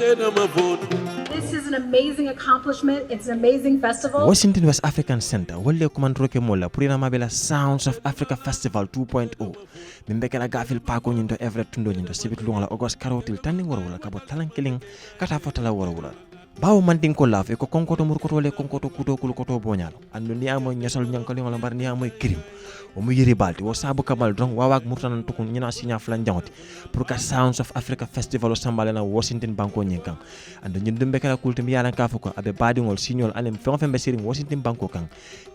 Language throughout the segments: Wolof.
This is an amazing accomplishment. It's an amazing festival. Washington West African Center wolle komandro ke mola purina mabela Sounds of Africa Festival 2.0 mimbekela gafil pako nyindo Everett tundo nyindo sibit lunga August karotil tanding warwala kabo talankiling kata fotala warwala bawo manding ko laf e ko konkoto murkoto le konkoto kuto kul koto bonyalo andu ni amo nyasol nyankali wala bar ni amo kirim o mu yiri balti wo sabu kamal drong wawak murtanan tukun nyina sinya flan jangoti pour ka Sounds of Africa Festival o sambale na Washington banko nyenkan andu nyindum bekala kultum yalan kafuko abe badingol signol anem fembe siring Washington banko kan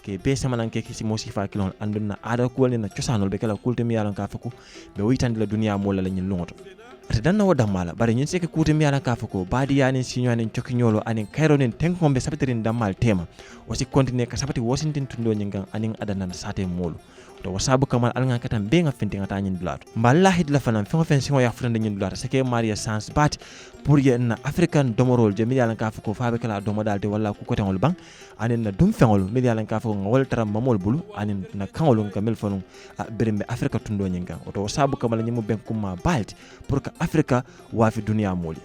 ke be samanan ke kisi mosifa kilon andu na ada ko na ciosanol bekala kultum yalan kafuko be witande la dunia mo la nyin lungoto ate danna wo damala bare ñin seke kuute mi ala ka fako baadi yanin siño anen cokiñolo anen kayronen tenkombe sabatirin dammal tema wasi continue ka sabati Washington tundo ñingan anen adanan sate molu to wasabu kamal alnga katam be nga fenti ngata ñin dulato mballa hid la fanam fengo fen singo ya futande ñin dulato seke Maria Sans bat pour ye na African domorol je mi ala ka fako faabe kala domo dalde walla ku kotengol bang anen na dum fengol mi ala ka fako ngol taram mamol bulu anen na kangol ngamel fonu berembe Africa tundo ñingan to wasabu kamal ñimu ben kuma balti pour que Africa wafi dunia moli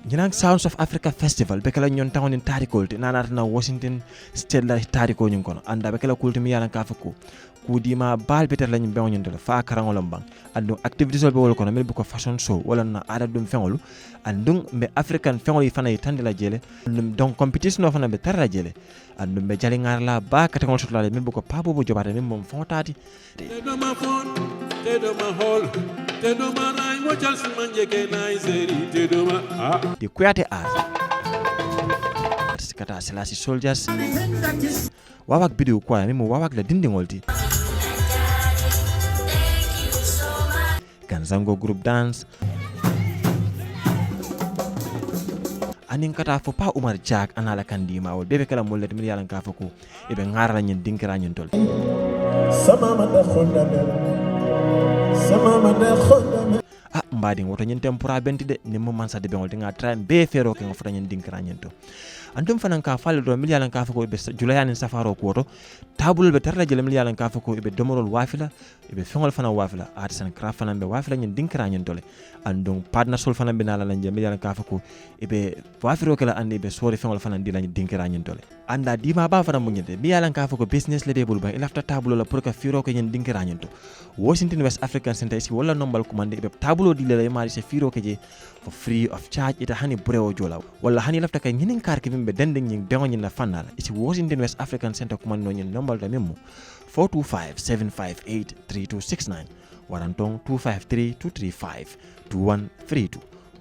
ñinang Sounds of Africa Festival bekala ñon tawon tarikol te nanata na Washington state la tariko ñun kono anda bekala kulti mi yalan ka fako kudima bal beter lañu bew ñun dal fa karangolom bang andu activities be wol kono mel bu ko fashion show wala na ada dum fengolu andum be African fengol yi fana yi tandila jele donc competition no fana be tarra jele andum be jali ngar la ba kategol sotla mel bu ko pa bobo jobata mel mom fontati the Kuyate Arts kata Selassie Soldiers wawak video kwa mimo wawak la dindingolti Ganzango group dance anin kata fo pa Umar Jack anala kandima wol bebe kala mollet mi yalan ka fako ibe ngara nyin dinkira nyin tol mbading woto nyen tempura benti de ni mo mansa de bengol tinga tram be fero ke ngofta nyen dinkira nyen to andum fanan ka falle do mi yalan ka fako be julayan safaro ko to tabul be tarra jele mi yalan ka fako be domorol wafila be fengol fana wafila artisan craft fana be wafila nyen dinkira nyen tole andum partner sol fana be nala lan je mi yalan ka fako be wafiro kala andi be sori fengol fana di lan dinkira nyen tole anda dima ba fana mo nyede mi yalan ka fako business le be bul ba ilafta tabulo la pour ka firo ko nyen dinkira nyen to Washington West African Center isi wala nombal commande be tabulo di le mari se firo ke je for free of charge ita hani burewo jola wala hani lafta kay nginen kar ke bimbe dende ngi bengo nyi na fanala isi Washington West African Center commande no nyi nombal da memmo 425-758-3269 warantong 253-235-2132